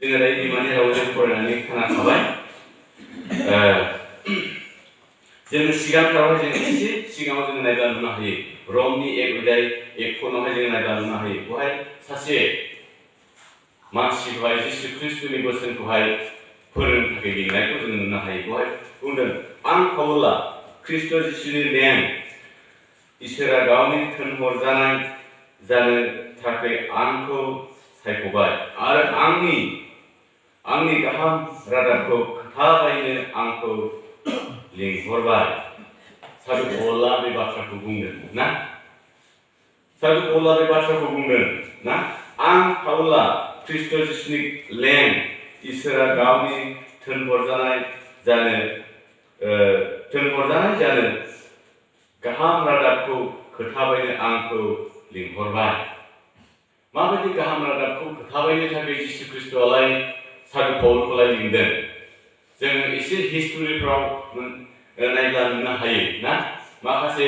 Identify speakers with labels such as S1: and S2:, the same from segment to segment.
S1: जोङो दायो बिमानि रावजों फरायनानै खोनाखाबाय। जोङो सिगांथारावहाय जों एसे सिगाङाव जोङो नायब्ला नुनो हायो। रमनि 1 अध्याय 1 पदआवहाय जोङो नायब्ला नुनो हायो। बेवहाय सासे मानसिखौहाय जिसु ख्रिस्टनि बोसोनखौहाय फोरोंनो थाखाय लिंनायखौ जोङो नुनो हायो। बेवहाय बुंदों, आं पाउला ख्रिस्ट जिसुनि नेम इसोरा गावनि थिनहरजानाय जानो थाखाय आंखौ सायख'बाय आरो आंनि गाहाम रादाबखौ खोन्थाबायनो आंखौ लिंहरबाय। सादु पाउला बे बाथ्राखौ बुंदों ना? सादु पाउला बे बाथ्राखौ बुंदों ना? आं पाउला ख्रिस्ट जिसुनि नेम इसोरा गावनि थिनहरजानाय जानो गाहाम रादाबखौ खोन्थाबायनो आंखौ लिंहरबाय। माबायदि गाहाम रादाबखौ खोन्थाबायनो थाखाय जिसु ख्रिस्टआलाय सादु पाउलखौलाय लिंदों? जोङो एसे हिस्टरिफ्राव नायब्ला नुनो हायो ना? माखासे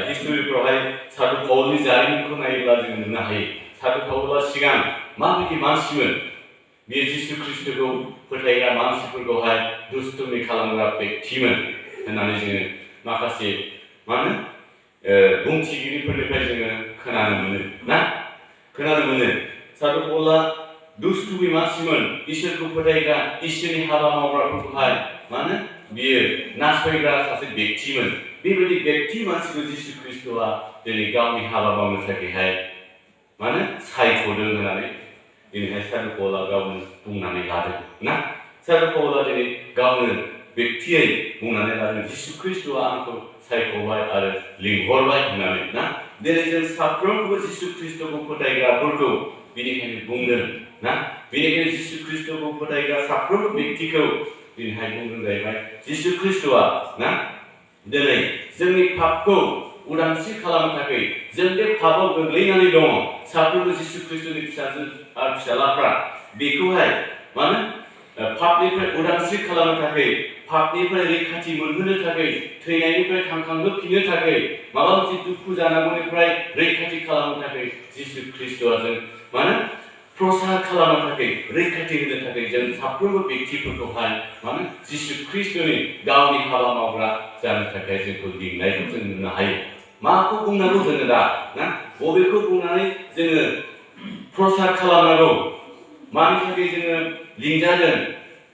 S1: हिस्टरिफ्रावहाय सादु पाउलनि जारिमिनखौ नायोब्ला जों नुनो हायो। सादु पाउला सिगां माबायदि मानसिमोन? बियो जिसु ख्रिस्टखौ फोथायग्रा मानसिफोरखौहाय दुष्टुमि खालामग्रा बेक्तिमोन होननानै जोङो माखासे बुंथिगिरिफोरनिफ्राय जोङो खोनानो मोनो। सादु पाउला दुष्टुमि मानसिमोन। इसोरखौ फोथायग्रा, इसोरनि हाबा मावग्राफोरखौहाय बियो नासयग्रा सासे बेक्तिमोन। बेबायदि बेक्ति मानसिखौ जिसु ख्रिस्टआ दिनै गावनि हाबा मावनो थाखायहाय सायख'दों होननानै दिनैहाय सादु पाउला गावनो बुंनानै लादों ना? सादु पाउला दिनै गावनो बेक्तियै बुंनानै लादों, जिसु ख्रिस्टआ आंखौ सायख'बाय आरो लिंहरबाय होननानै ना? दिनै जों साफ्रोमबो जिसु ख्रिस्टखौ फोथायग्राफोरखौ बेनिखायनो बुंदों ना? बेनिखायनो जिसु ख्रिस्टखौ फोथायग्रा साफ्रोमबो बेक्तिखौ दिनैहाय बुंदों जाहैबाय, जिसु ख्रिस्टआ ना दिनै जोंनि पापखौ उदांस्रि खालामनो थाखाय, जों बे पापआव गोग्लैनानै दङ। साफ्रोमबो जिसु ख्रिस्टनि फिसाजो आरो फिसालाफ्रा बेखौहाय पापनिफ्राय उदांस्रि खालामनो थाखाय, पापनिफ्राय रैखाथि मोनहोनो थाखाय, थैनायनिफ्राय थांखांहोफिननो थाखाय, माबा मोनसे दुखु जानांगौनिफ्राय रैखाथि खालामनो थाखाय जिसु ख्रिस्टआ जों प्रसार खालामनो थाखाय, रैखाथि होनो थाखाय जों साफ्रोमबो बेक्तिफोरखौहाय जिसु ख्रिस्टनि गावनि हाबा मावग्रा जानो थाखाय जोंखौ लिंनायखौ जों नुनो हायो। माखौ बुंनांगौ जोङो दा ना? बबेखौ बुंनानै जोङो प्रसार खालामनांगौ? मानि थाखाय जोङो लिंजादों?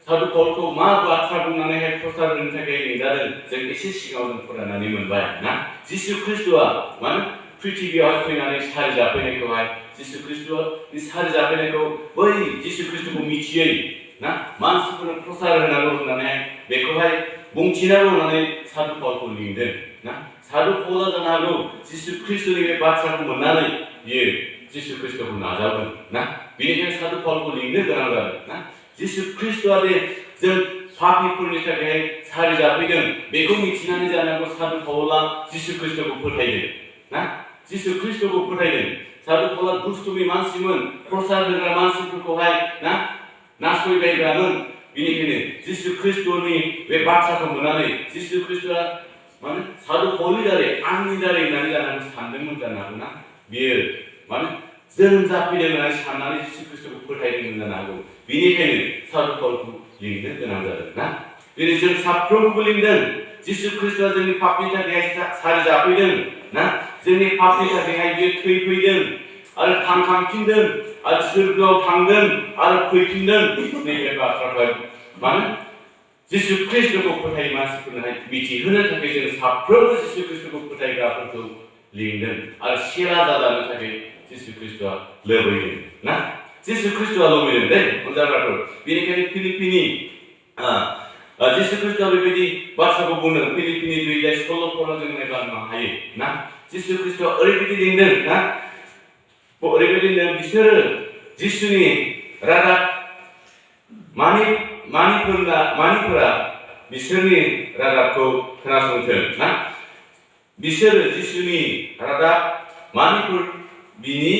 S1: सादु पाउलखौ मा बाथ्रा बुंनानैहाय प्रसार होनो थाखाय लिंजादों? जों एसे सिगाङाव जों फरायनानै मोनबाय ना? जिसु ख्रिस्टआ पृथिबियावहाय फैनानै सारि जाफैनायखौहाय, जिसु ख्रिस्टनि सारि जाफैनायखौ बै जिसु ख्रिस्टखौ मिथियै ना मानसिफोरनो प्रसार होनांगौ होननानै बेखौहाय बुंथिनांगौ होननानै सादु पाउलखौ लिंदों ना? सादु पाउला जानो हागौ जिसु ख्रिस्टनि बे बाथ्राखौ मोननानै बियो जिसु ख्रिस्टखौ नाजावदों ना? बेनिखायनो सादु पाउलखौ लिंनो गोनां जादों ना? जिसु ख्रिस्टआ दे जों पापीफोरनि थाखाय सारि जाफैदों, बेखौ मिथिनानै जानांगौ सादु पाउला जिसु ख्रिस्टखौ फोथायदों ना? जिसु ख्रिस्टखौ फोथायदों। सादु पाउला दुष्टुमि मानसिमोन, प्रसार होग्रा मानसिफोरखौहाय ना नासयबायग्रामोन। बेनिखायनो जिसु ख्रिस्टनि बे बाथ्राखौ मोननानै जिसु ख्रिस्टआ सादु पाउलनि दारै, आंनि दारै होननानै जानांगौ सानदोंमोन जानो हागौ ना? बियो जोनोम जाफैदों होननानै साननानै जिसु ख्रिस्टखौ फोथायदोंमोन जानो हागौ। बेनिखायनो सादु पाउलखौ लिंनो गोनां जादों ना? दिनै जों साफ्रोमखौबो लिंदों। जिसु ख्रिस्टआ जोंनि पापनि थाखाय सारि जाफैदों ना? जोंनि पापनि थाखायहाय बियो थैफैदों आरो थांखांफिनदों आरो सोरगोआव थांदों आरो फैफिनदों। नैबे बाथ्राखौ जिसु ख्रिस्टखौ फोथाय मानसिफोरनोहाय मिथिहोनो थाखाय जों साफ्रोमबो जिसु ख्रिस्टखौ फोथायग्राफोरखौ लिंदों आरो सेरा जाजानो थाखाय जिसु ख्रिस्टआ लुबैदों ना? जिसु ख्रिस्टआ लुबैदों दे अनजाग्राफोर। बेनिखायनो फिलिपिनि जिसु ख्रिस्टआ बेबायदि बाथ्राखौ बुंदों। फिलिपिनि 2:16 जों नायब्ला नुनो हायो ना? जिसु ख्रिस्टआ ओरैबायदि लिंदों ना? ओरैबायदि लिंदों, बिसोरो जिसुनि रादाब मानिफोरा बिसोरनि रादाबखौ खोनासंथों ना? बिसोरो जिसुनि रादाब मानिफोर बिनि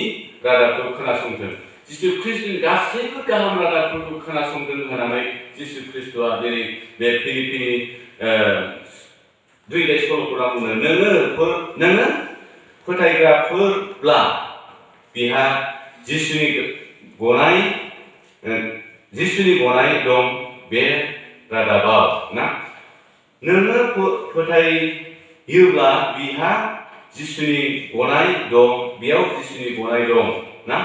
S1: रादाबखौ खोनासंथों। जिसु ख्रिस्टनि गासैबो गाहाम रादाबफोरखौ खोनासंदों होननानै जिसु ख्रिस्टआ दिनै बे फिलिपिनि 2:16 बुङो, नोङो फोथायग्राफोरब्ला बिहा जिसुनि गनाय जिसुनि गनाय दं बे रादाबाव ना नोङो फोथायोब्ला बिहा जिसुनि गनाय दं बेयाव जिसुनि गनाय दं ना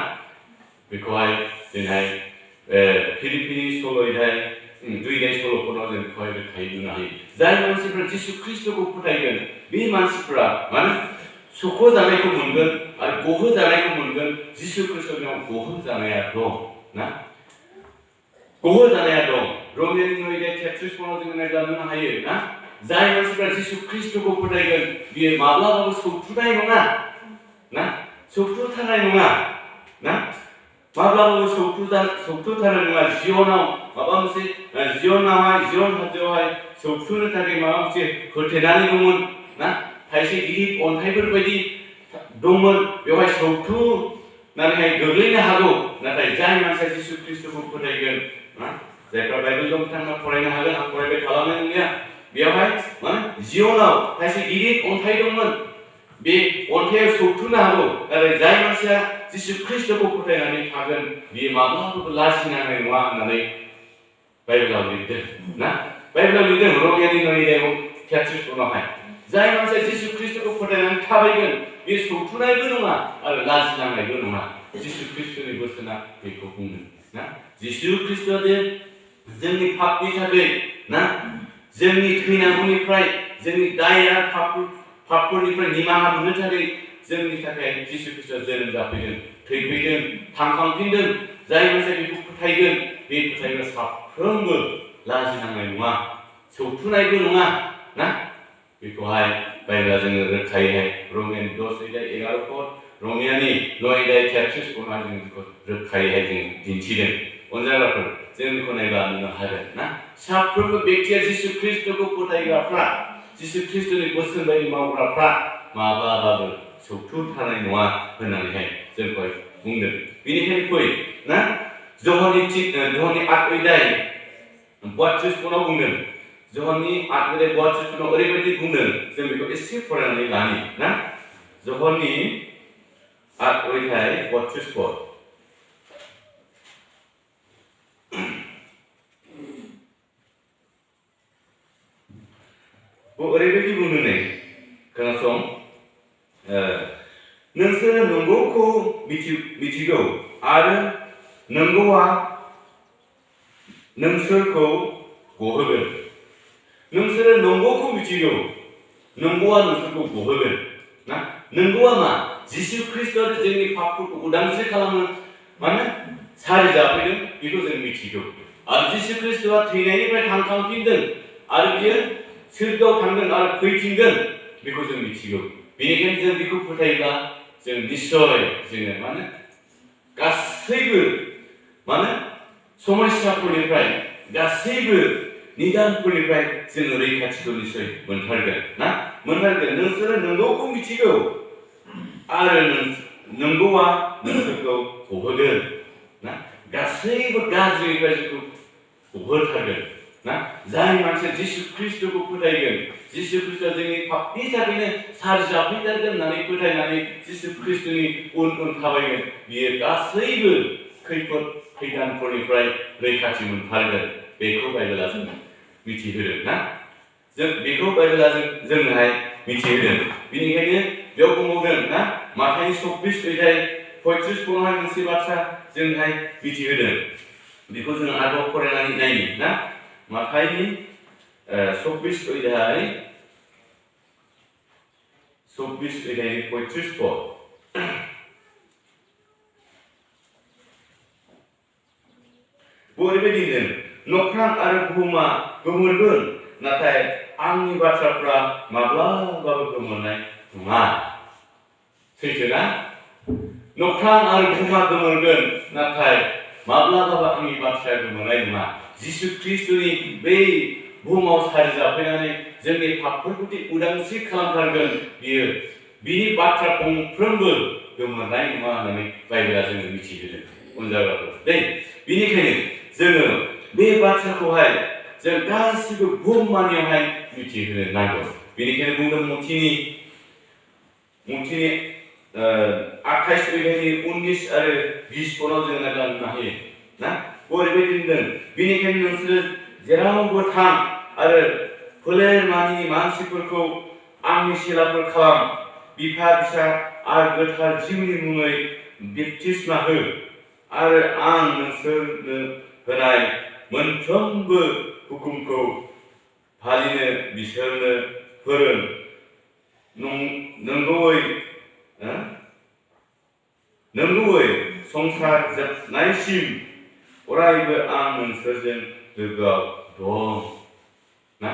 S1: बेखौहाय जोंहाय फिलिपिनि सल'यैहाय दुइनाय सल'फोराव जों बेखौहाय रोखायै नुनो हायो जाय मानसिफ्रा जिसु ख्रिस्ट'खौ फोथायगोन बे मानसिफ्रा माने सुख जानायखौ मोनगोन आरो गहो जानायखौ मोनगोन जिसु ख्रिस्ट'नियाव गहो जानाया दं ना गहो जानाया दं रमियानि 9:33 जों नायब्ला नुनो हायो ना जाय मानसिफ्रा जिसु ख्रिस्ट'खौ फोथायगोन बियो माब्लाबाबो सौथुनाय नङा ना सौथुथारनाय नङा ना माब्लाबाबो सौथुथारनाय नङा जिउनाव माबा मोनसे जिउन हाजोआवहाय सौथुनो थाखाय माबा मोनसे होथेनानै दंमोन ना खायसे गिदिर अन्थाइफोर बायदि दंमोन बेवहाय सौथुनानैहाय गोग्लैनो हागौ नाथाय जाय मानसिया जिसु ख्रिस्ट'खौ फोथायगोन ना जायफ्रा बाइबेल दं बिथांमोना फरायनो हागोन आं फरायबाय खालामनाय नंलिया बेवहाय माने जिउनाव खायसे गिदिर अन्थाइ दंमोन बे अन्थाइयाव सौथुनो हागौ नाथाय जाय मानसिया जिसु ख्रिस्ट'खौ फोथायनानै थागोन बियो माब्लाबाबो लाजिनांनाय नङा होननानै बाइबेलाव लिरदों ना बाइबेलाव लिरदों रमियानि 9:33 जाय मानसिया जिसु ख्रिस्ट'खौ फोथायनानै थाबायगोन बे सौथुनायबो नङा आरो लाजिनांनायबो नङा जिसु ख्रिस्ट'नि बोसोना बेखौ बुंदों ना जिसु ख्रिस्ट'आ जोंनि पापनि थाखाय ना जोंनि थैनांगौनिफ्राय जोंनि दाय आरो पापफोरनिफ्राय निमाहा मोननो थाखाय जोंनि थाखाय जिसु ख्रिस्ट'आ जोनोम जाफैदों थैफैदों थांखांफिनदों जाय मानसिया बेखौ फोथायगोन बे फोथायग्रा साफ्रोमबो लाजिनांनाय नङा सौथुनायबो नङा ना बेखौहाय बाइबेला जोङो रोखायैहाय रमियानि 10:11 रमियानि 9:33 जों बेखौ रोखायैहाय जों दिन्थिदों अनजाग्राफोर जों बेखौ नायब्ला नुनो हागोन ना साफ्रोमबो बेक्तिया जिसु ख्रिस्ट'खौ फोथायग्राफ्रा जिसु ख्रिस्ट'नि बोसोन बायदि मावग्राफ्रा माब्लाबाबो सौथुथारनाय नङा होननानैहाय जोंखौहाय बुंदों बेनिखायनो फै ना जहननि 8:32 बुंदों जहननि 8:32 ओरैबायदि बुंदों जों बेखौ एसे फरायनानै लानि ना जहननि 8:32 ओरैबायदि बुंदों नै खोनासं नोंसोरो नंगौखौ मिथिगौ आरो नंगौआ नोंसोरखौ गहोगोन नोंसोरो नंगौखौ मिथिगौ नंगौआ नोंसोरखौ गहोगोन ना नंगौआ मा जिसु ख्रिस्ट'आ जोंनि पापफोरखौ उदांस्रि खालामनो माने सारि जाफैदों बेखौ जों मिथिगौ आरो जिसु ख्रिस्ट'आ थैनायनिफ्राय थांखांफिनदों आरो बियो सोरगोआव थांगोन आरो फैफिनगोन बेखौ जों मिथिगौ बेनिखायनो जों बेखौ फोथायोब्ला जों निश्चय जोङो माने गासैबो माने समस्याफोरनिफ्राय गासैबो निदानफोरनिफ्राय जोङो रैखाथिखौ निश्चय मोनथारगोन ना मोनथारगोन नोंसोरो नंगौखौ मिथिगौ आरो नंगौआ नोंसोरखौ गहोगोन ना गासैबो गाज्रिनिफ्राय जोंखौ गहोथारगोन ना जाय मानसिया जिसु ख्रिस्ट'खौ फोथायगोन जिसु ख्रिस्ट'आ जोंनि पापनि थाखायनो सारि जाफैथारगोन होननानै फोथायनानै जिसु ख्रिस्ट'नि उन थाबायगोन बियो गासैबो खैफोद खैदानफोरनिफ्राय रैखाथि मोनथारगोन बेखौ बाइबेला जोंनो मिथिहोदों ना जों बेखौ बाइबेला जोंनोहाय मिथिहोदों बेनिखायनो बेयाव बुंबावदों ना माथाइनि 26:35 मोनसे बाथ्रा जोंहाय मिथिहोदों बेखौ जों आरोबाव फरायनानै नायनि ना माथाइनि 26:35 ओरैबायदि होनदों नख्रां आरो बुहुमा गोमोरगोन नाथाय आंनि बाथ्राफ्रा माब्लाबाबो गोमोरनाय नङा सैथोना नख्रां आरो बुहुमा गोमोरगोन नाथाय माब्लाबाबो आंनि बाथ्राया गोमोरनाय नङा जिसु ख्रिस्ट'नि बै बुहुमाव सारि जाफैनानै जोंनि पापफोरखौ उदांस्रि खालामथारगोन बियो बिनि बाथ्रा गंफ्रोमबो गोमोरनाय नङा होननानै बाइबेला जोंनो मिथिहोदों अनजाग्राफोर दै बेनिखायनो जोङो बे बाथ्राखौहाय जों गासिबो बुहुममानियावहाय मिथिहोनो नांगौ बेनिखायनो बुंदों मथिनि 28:19 आरो 20 जों नायब्ला नुनो हायो ना ओरैबायदि होनदों बेनिखायनो नोंसोरो जेरावबो थां आरो फोलेरमानि मानसिफोरखौ आंनि सेलाफोर खालाम बिफा फिसा आरो गोथार जिउनि मुङै बेप्तिस्मा हो आरो आं नोंसोरनो होनाय मोनफ्रोमबो हुकुमखौ फालिनो बिसोरनो फोरों नंगौयै संसार जोबनायसिम अरायबो आं नोंसोरजों लोगोआव दं ना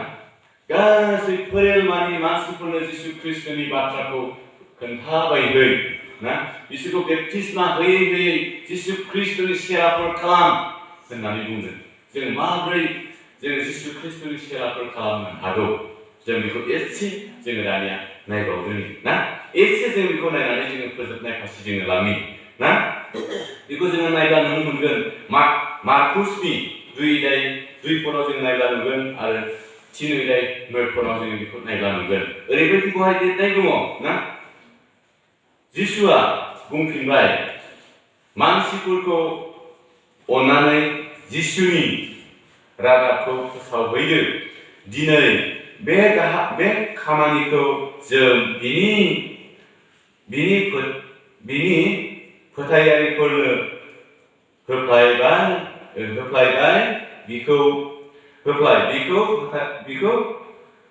S1: गासै फोलेरमानि मानसिफोरनो जिसु ख्रिस्टनि बाथ्राखौ खोन्थाबायहै ना बिसोरखौ बेप्तिस्मा होयै होयै जिसु ख्रिस्टनि सेराफोर खालाम होननानै बुंदों जों माब्रै जों जिसु ख्रिस्टनि सेराफोर खालामनो हागौ जों बेखौ एसे जोङो दानिया नायबावदों ना एसे जों बेखौ नायनानै जोङो फोजोबनाय फारसे जोङो लाङो ना बेखौ जोङो नायब्ला नुनो मोनगोन मार्कुसनि 2 पदाव जों नायब्ला नुगोन आरो 9 पदाव जोङो बेखौ नायब्ला नुगोन ओरैबायदि बहाय लिरनाय दङ ना जिसुआ बुंफिनबाय मानसिफोरखौ अननानै जिसुनि रादाबखौ फोसावहैयो दिनै बे खामानिखौ जों बिनि फोथायारिफोरनो होफ्लायबाय बिखौ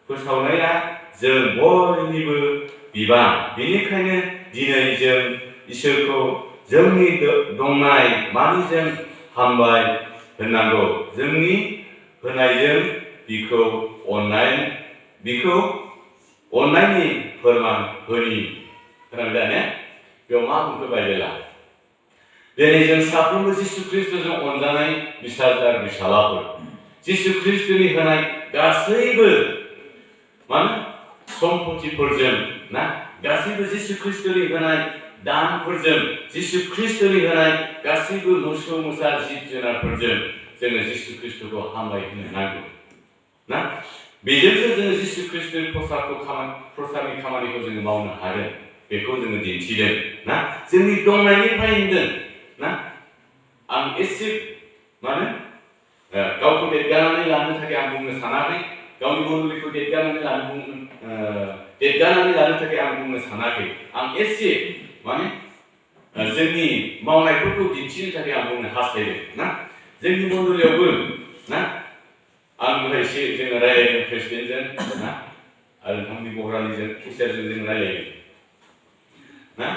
S1: फोसावनाया जों बयनिबो बिबान बेनिखायनो दिनै जों इसोरखौ जोंनि दंनाय मानिजों हामबाय होननांगौ जोंनि होनायजों बिखौ अननायनि फोरमान होनि खोनादों ने बेयाव मा बुंखो बाइबेला दिनै जों साफ्रोमबो जिसु ख्रिस्टजों अनजानाय बिसार बिसालाफोर जिसु ख्रिस्टनि होनाय गासैबो माने सम्पथिफोरजों ना गासैबो जिसु ख्रिस्टनि होनाय दानफोरजों जिसु ख्रिस्टनि होनाय गासैबो मोसौ मोसा जिब जुनारफोरजों जोङो जिसु ख्रिस्टखौ हामबाय होनो नांगौ ना बेजोंसो जोङो जिसु ख्रिस्टनि प्रसारनि खामानिखौ जोङो मावनो हागोन बेखौ जोङो दिन्थिदों ना जोंनि दंनायनिफ्राय होनदों ना आं एसे माने गावखौ देरगानानै लानो थाखाय आं बुंनो सानाखै गावनि मण्डलिखौ देरगानानै लानो थाखाय आं बुंनो सानाखै आं एसे माने जोंनि मावनायफोरखौ दिन्थिनो थाखाय आं बुंनो हास्थायदों ना जोंनि मण्डलियावबो ना आं दहाय एसे जोङो रायज्लायदों प्रेसिडेन्टजों ना आरो नोंथांनि बहरानिजों टिचारजों जों रायज्लायदों ना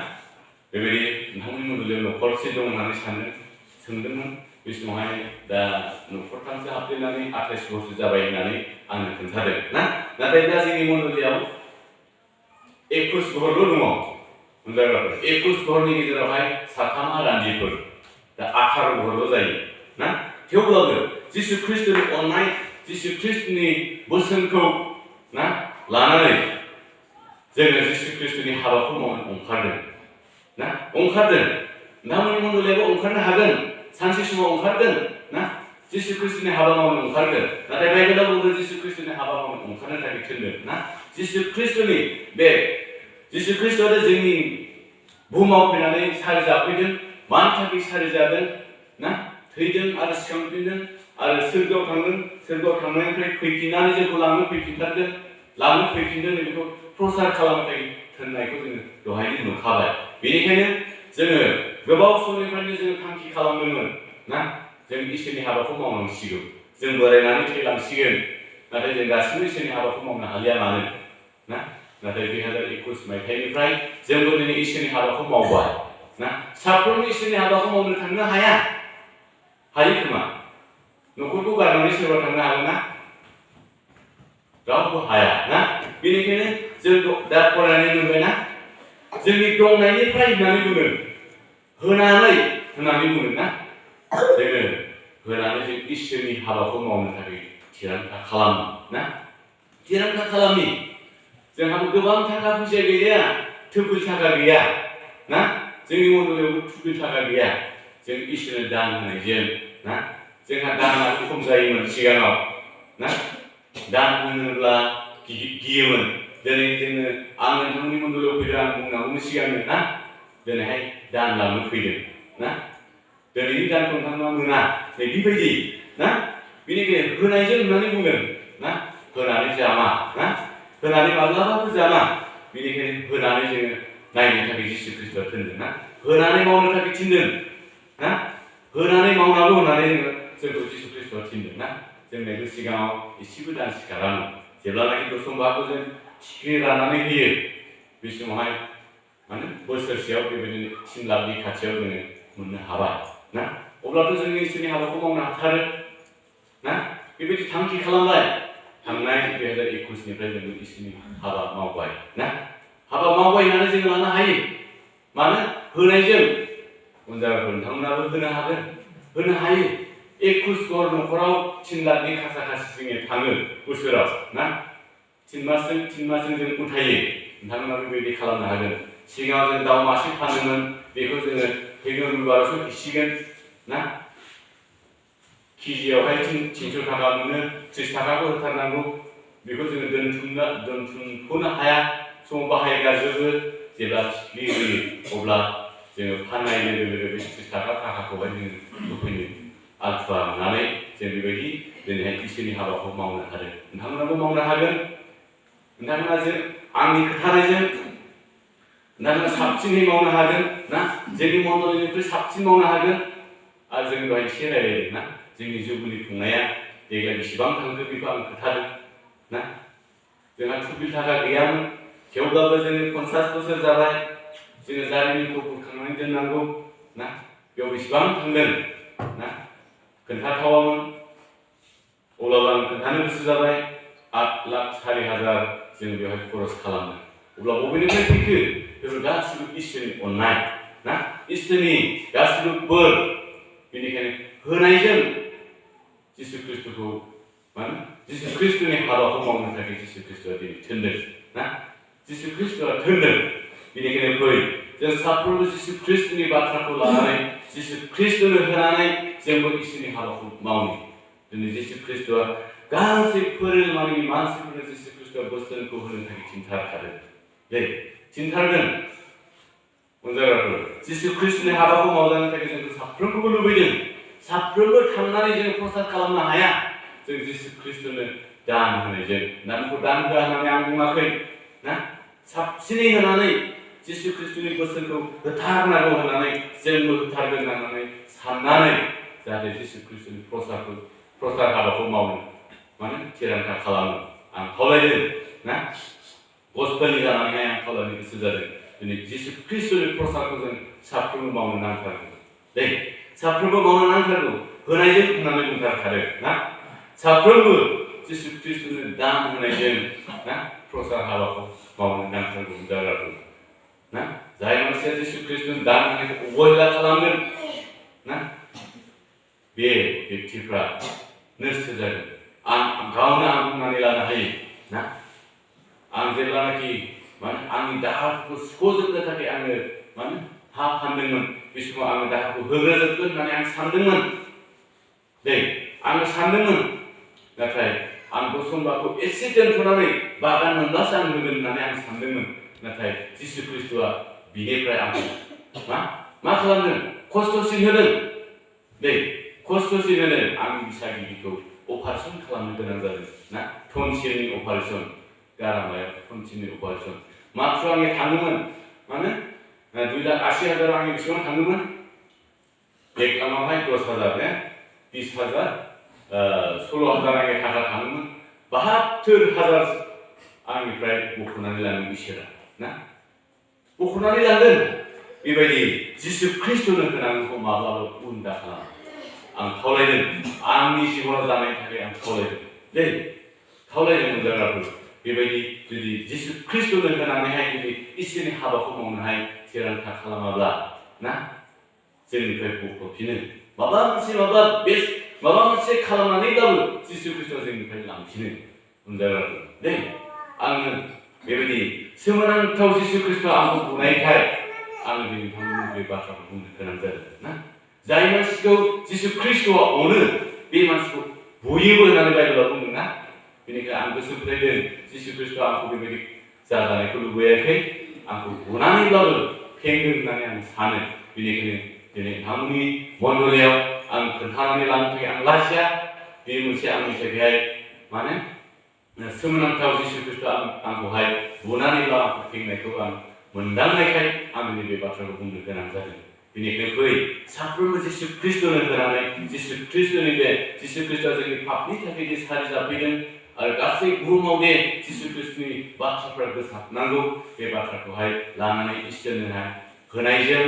S1: बेबायदि नोंथांनि मण्डलियाव न'खरसे दं होननानै सोंदोंमोन बे समावहाय दा न'खरथामसो हाबफैनानै 28 बोसोर जाबाय होननानै आंनो खोन्थादों ना नाथाय दा जोंनि मण्डलियाव 21 घरल' दङ मोनजाग्राफोर 21 घरनि गेजेरावहाय 3 रान्दिफोर दा 18 घरल' जायो ना थेवब्लाबो जिसु ख्रिस्टनि अननाय जिसु ख्रिस्टनि बोसोनखौ ना लानानै जोङो जिसु ख्रिस्टनि हाबाखौ मावनो ओंखारदों ना ओंखारदों नोंथांमोननि मण्डलियाबो ओंखारनो हागोन सानसे समाव ओंखारगोन ना जिसु ख्रिस्टनि हाबा मावनो ओंखारगोन नाथाय बाइबेलाव बुंदों जिसु ख्रिस्टनि हाबा मावनो ओंखारनो थाखाय थिनदों ना जिसु ख्रिस्टआनो जोंनि बुहुमाव फैनानै सारि जाफैदों मानि थाखाय सारि जादों ना थैदों आरो सिखांफिनदों आरो सोरगोआव थांदों सोरगोआव थांनायनिफ्राय फैफिननानै जोंखौ लांनो फैफिनदों बेखौ प्रसार खालामनो थाखाय थोननायखौ जोङो दहायनो नुखाबाय बेनिखायनो जोङो गोबाव समनिफ्रायनो जोङो थांखि खालामदोंमोन ना जों इसोरनि हाबाखौ मावनांसिगौ जों बोरायनानै थैलांसिगोन नाथाय जों गासिबो इसोरनि हाबाखौ मावनो हालिया मानो ना नाथाय 2021 मायथाइनिफ्राय जोंबो दिनै इसोरनि हाबाखौ मावबाय ना साफ्रोमबो इसोरनि हाबाखौ मावनो थांनो हायो खोमा न'खरखौ गारनानै सोरबा थांनो हागोन ना रावबो हाया ना बेनिखायनो जों दा फरायनानै मोनबायना जोंनि दंनायनिफ्राय होननानै बुङो होननानै बुङो ना जोङो होनानै जों इसोरनि हाबाखौ मावनो थाखाय थिरांथा खालामो ना थिरांथा खालामनि जोंहाबो गोबां थाखा फैसा गैया थोबुल थाखा गैया ना जोंनि मण्डलियावबो थुबुल थाखा गैया जों इसोरनो दान होनायजों ना जोंहा दाना खम जायोमोन सिगाङाव ना दान होनोब्ला गियोमोन दिनै जोङो आं नोंथांनि मण्डलियाव फैदों आं बुंनांगौमोन सिगांनो ना दिनैहाय दान लानो फैदों ना दिनैनि दानखौ नोंथांमोना मोना नै बेबायदि ना बेनिखायनो होनायजों होननानै बुंदों ना होनानै जामा ना होनानै माब्लाबाबो जामा बेनिखायनो होनानै जोङो नायनो थाखाय जिसु ख्रिस्ट'आ थिनदों ना होनानै मावनो थाखाय थिनदों ना होनानै मावनांगौ होननानै जोंखौ जिसु ख्रिस्ट'आ थिनदों ना जों बेखौ सिगाङाव एसेबो दानसिखारामोन जेब्लानाखि दशम बाहागोखौ जों थिखि राननानै होयो बे समावहाय माने बोसोरसेयाव बेबायदिनो 3 लाखनि खाथियाव जोङो मोननो हाबाय ना अब्लाथ' जों इसोरनि हाबाखौ मावनो हाथारो ना बेबायदि थांखि खालामबाय थांनाय 2021निफ्राय जोङो इसोरनि हाबा मावबाय ना हाबा मावबाय होननानै जोङो लानो हायो मानो होनायजों उनजाफोर नोंथांमोनाबो होनो हायो 21 घर न'खराव 3 लाखनि खासा जोङो थाङो बोसोराव ना 3 मासजों जों उथायो नोंथांमोनाबो बेबायदि खालामनो हागोन सिगाङाव जों दाउ मासे फानोमोन बेखौ जोङो फैगौ रबिबारावसो फिसिगोन ना केजियावहाय 300 थाखा मोनो 30 थाखाखौ होथारनांगौ बेखौ जोङो दोनथुमख'नो हाया समाव बाहायगारजोबो जेब्ला फिक्रि होयो अब्ला जोङो फाननाय लोगो लोगो बे 30 थाखाखौहाय जोङो होफैनो आलथुवा मोननानै जों बेबायदि दिनैहाय इसोरनि हाबाखौ मावनो हादों नोंथांमोनाबो मावनो हागोन नोंथांमोना जों आंनि खोथानायजों नोंथांमोना साबसिनै मावनो हागोन ना जोंनि मण्डलीनिख्रुइ साबसिन मावनो हागोन आरो जों दहाय एसे रायज्लायदों ना जोंनि जुबुलि खुंनाया देग्लाय बेसेबां थांखो बेखौ आं खोन्थादों ना जोंहा 2 थाखा गैयामोन थेवब्लाबो जोङो 50 बोसोर जाबाय जोङो जारिमिनखौ बोखांनानै दोननांगौ ना बेयाव बेसेबां थांदों ना खोन्थाथावामोन अब्लाबो आं खोन्थानो गोसो जाबाय 8,04,000 जों बेवहाय खरस खालामदों अब्ला बबेनिफ्राय फैखो बेफोर गासिबो इसोरनि अननाय ना इसोरनि गासिबो बोर बेनिखायनो होनायजों जिसु ख्रिस्ट'खौ माने जिसु ख्रिस्ट'नि हाबाखौ मावनो थाखाय जिसु ख्रिस्ट'आ दिनै थिनदों ना जिसु ख्रिस्ट'आ थिनदों बेनिखायनो फै जों साफ्रोमबो जिसु ख्रिस्ट'नि बाथ्राखौ लानानै जिसु ख्रिस्ट'नो होनानै जोंबो इसोरनि हाबाखौ मावनो दिनै जिसु ख्रिस्ट'आ गासै फोरोंमानि मानसिफोरनो जिसु ख्रिस्ट'आ बोसोनखौ होनो थाखाय थिनथारखादों दे थिनथारदों अनजाग्राफोर जिसु ख्रिस्ट'नि हाबाखौ मावजानो थाखाय जोंखौ साफ्रोमखौबो लुबैदों साफ्रोमबो थांनानै जों प्रसाद खालामनो हाया जों जिसु ख्रिस्ट'नो दान होनायजों दानखौ दान होआ होननानै आं बुङाखै ना साबसिनै होनानै जिसु ख्रिस्ट'नि बोसोनखौ होथारनांगौ होननानै जोंबो होथारगोन होननानै साननानै जाहाथे जिसु ख्रिस्ट'नि प्रसाद हाबाखौ मावनो माने थिरांथा खालामो आं खावलायदों ना गसपेलनि जानानैहाय आं खावलायनो गोसो जादों दिनै जिसु ख्रिस्ट'नि प्रसादखौ जों साफ्रोमबो मावनो नांथारगौ दे साफ्रोमबो मावनो नांथारगौ होनायजों होननानै बुंथारखादों ना साफ्रोमबो जिसु ख्रिस्ट'नो दान होनायजों ना प्रसाद हाबाखौ मावनो नांथारगौ जाग्राफोर ना जाय मानसिया जिसु ख्रिस्ट'नो दान होनायखौ अबहेला खालामगोन ना बे व्यक्तिफ्रा नस्थ' जागोन आं गावनो आं बुंनानै लानो हायो ना आं जेब्लानाखि माने आंनि दाहारखौ सुख'जोबनो थाखाय आङो माने हा फानदोंमोन बे समाव आङो दाहारखौ होग्रोजोबगोन होननानै आं सानदोंमोन दे आङो सानदोंमोन नाथाय आं दशमबाखौ एसे दोनथ'नानै बागान मोनब्लासो आं होगोन होननानै आं सानदोंमोन नाथाय जिसु ख्रिस्ट'आ बिनिफ्राय आंखौ मा खालामदों खस्थ'सिन होदों दे खस्थ'सिन होदों आंनि बिसागिरिखौ अपारेसन खालामनो गोनां जादों ना टनसिलनि अपारेसन गारामायाव टनसिलनि अपारेसन माथ्र आंनि थाङोमोन माने 2,80,000 आंनि बेसेबां थाङोमोन एक लामावहाय 10,000 ने 20,000 16,000 आंनि थाखा थाङोमोन 72,000 आंनिफ्राय बख'नानै लांदों इसोरा ना बख'नानै लांदों बेबायदि जिसु ख्रिस्ट'नो होनांगौखौ माब्लाबा उन दा खालाम आं खावलायदों आंनि जिबनाव जानायनि थाखाय आं खावलायदों मोनजाग्राफोर बेबायदि जुदि जिसु ख्रिस्ट'नो होनानैहाय जुदि इसोरनि हाबाखौ मावनोहाय थिरांथा खालामाब्ला ना जोंनिफ्राय बख'फिनो माबा मोनसे खालामनानैब्लाबो जिसु ख्रिस्ट'आ जोंनिफ्राय लांफिनो मोनजाग्राफोर दे आङो बेबायदि सोमोनांथाव जिसु ख्रिस्ट'आ आंखौ बुनायखाय आङो दिनै नोंथांमोननि बे बाथ्राखौ बुंनो गोनां जादों ना जाय मानसिखौ जिसु ख्रिस्ट'आ अनो बे मानसिखौ बुयोबो होननानै बाइबेलाव बुंदों ना बेनिखायनो आं गोसो फोथायदों जिसु ख्रिस्ट'आ आंखौ बेबायदि जाजानायखौ लुबैयाखै आंखौ बुनानैब्लाबो फेंदों होननानै आं सानो बेनिखायनो दिनै नोंथांमोननि मण्डलियाव आं खोन्थानानै लानो थाखाय आं लाजिया। बे मोनसे आंनि थाखाय माने सोमोनांथाव जिसु ख्रिस्ट'आ आंखौहाय बुनानै लामा फैनायखौ आं मोनदांनायखाय आं दिनै बे बाथ्राखौ बुंनो गोनां जादों। बेनिखायनो फै साफ्रोमबो जिसु ख्रिस्ट'नो होनानै जिसु ख्रिस्ट'नि बे जिसु ख्रिस्ट'आ जोंनि पापनि थाखाय जे सारि जाफैदों आरो गासै बुहुमाव दे जिसु ख्रिस्ट'नि बाथ्राफ्रा गोसारनांगौ बे बाथ्राखौहाय लानानै इसोरनोहाय होनायजों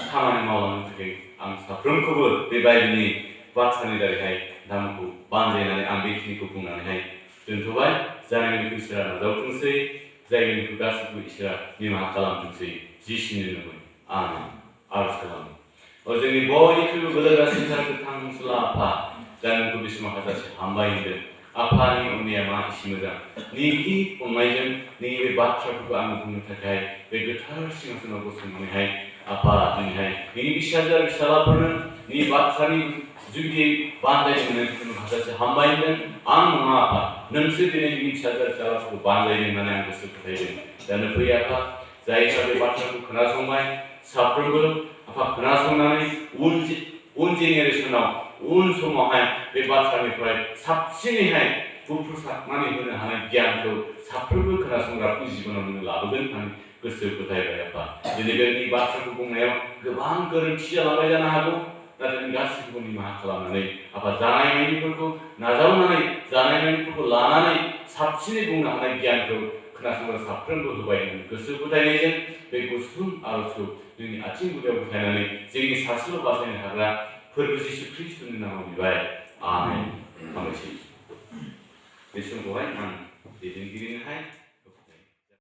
S1: खामानि मावलांनो थाखाय आं साफ्रोमखौबो बे बाइबेलनि बाथ्रानि दारैहाय नोंथांमोनखौ बानजायनानै आं बेखिनिखौ बुंनानैहाय दोनथ'बाय। जानायनिखौ इसोरा नाजावथोंसै, जायनिखौ गासैबो इसोरा निमाहा खालामथोंसै जिसुनि नामै आमेन। आरज खालामो। जोंनि बयनिख्रुइबो बोलोगोरासिन गोथां मुसुला आफा, जायखौ बे समाव हाजासे हामबाय होनदों। आफानि अननाया मा एसे मोजां, नोंनि अननायजों नोंनि बे बाथ्राफोरखौ आं बुंनो थाखाय बे गोथार सिंहासनाव गसंनानैहाय आफा दिनैहाय नोंनि फिसाजो आरो फिसालाफोरनो नोंनि बाथ्रानि जुगिदियै बानजायनो मोननायखौ हाजासे हामबाय होनदों। आं नङा आफा, नोंसो दिनै नोंनि फिसाजो आरो फिसालाफोरखौ बानजायदों होननानै आं गोसो फोथायदों। दानो फै आफा, जायफ्रा बे बाथ्राखौ खोनासंबाय साफ्रोमबो आफा खोनासंनानै उन जेनेरेसनाव उन समावहाय बे बाथ्रानिफ्राय साबसिनैहाय बुंफोरसारनानै होनो हानाय गियानखौ साफ्रोमबो खोनासंग्राफोरनि जिबनाव नोङो लाबोगोन होननानै गोसो फोथायबाय आफा। दिनै बे बाथ्राखौ बुंनायाव गोबां गोरोन्थि जालांबाय जानो हागौ, नाथाय गासैखौबो निमाहा खालामनानै आफा जानाय मानिफोरखौ नाजावनानै जानाय मानिफोरखौ लानानै साबसिनै बुंनो हानाय गियानखौ खोनासंग्रा साफ्रोमबो होबाय होननानै गोसो फोथायनायजों बे गुसुं आरजखौ जोंनि आथिं गुदियाव फोथायनानै जोंनि सासेल' बासायनो हाग्रा फोरबो जिसु ख्रिस्ट'नि नामाव बिबाय। आमेन। हामबायसै। बे समखौहाय आं दैदेनगिरिनोहाय